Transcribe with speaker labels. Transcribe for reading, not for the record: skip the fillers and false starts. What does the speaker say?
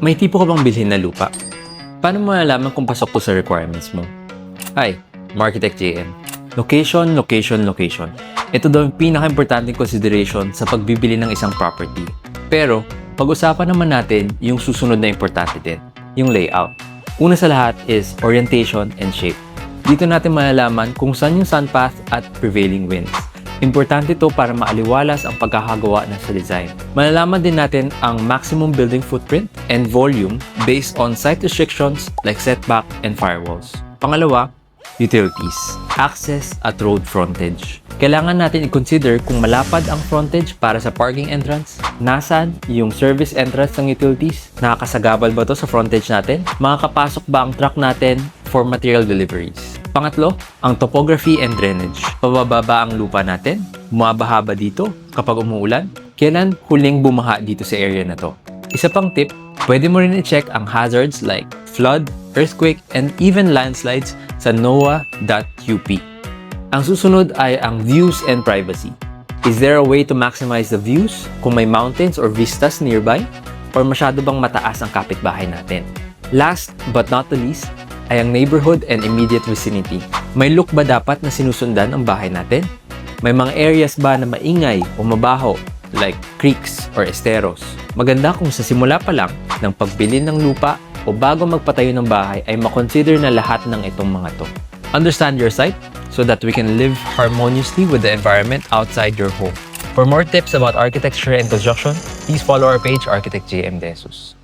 Speaker 1: May tipo ka bang bilhin na lupa? Paano mo malalaman kung pasok to sa requirements mo? Hi, Architect JM. Location, location, location. Ito daw yung pinaka-importanting consideration sa pagbibili ng isang property. Pero, pag-usapan naman natin yung susunod na importante din, yung layout. Una sa lahat is orientation and shape. Dito natin malalaman kung saan yung sun path at prevailing winds. Importante ito para maaliwalas ang pagkakagawa ng sa design. Malalaman din natin ang maximum building footprint and volume based on site restrictions like setback and firewalls. Pangalawa, utilities, access at road frontage. Kailangan natin i-consider kung malapad ang frontage para sa parking entrance, nasaan yung service entrance ng utilities, nakakasagabal ba to sa frontage natin, makakapasok ba ang truck natin for material deliveries. Pangatlo, ang topography and drainage. Pababa ba ang lupa natin? Bumabaha ba dito kapag umuulan? Kailan huling bumaha dito sa area na to? Isa pang tip, pwede mo rin i-check ang hazards like flood, earthquake, and even landslides sa noaa.up. Ang susunod ay ang views and privacy. Is there a way to maximize the views kung may mountains or vistas nearby? Or masyado bang mataas ang kapitbahay natin? Last but not the least, ay ang neighborhood and immediate vicinity. May look ba dapat na sinusundan ang bahay natin? May mga areas ba na maingay o mabaho like creeks or esteros? Maganda kung sa simula pa lang ng pagbili ng lupa o bago magpatayo ng bahay ay makonsider na lahat ng itong mga to. Understand your site so that we can live harmoniously with the environment outside your home. For more tips about architecture and construction, please follow our page, Architect JM De Jesus.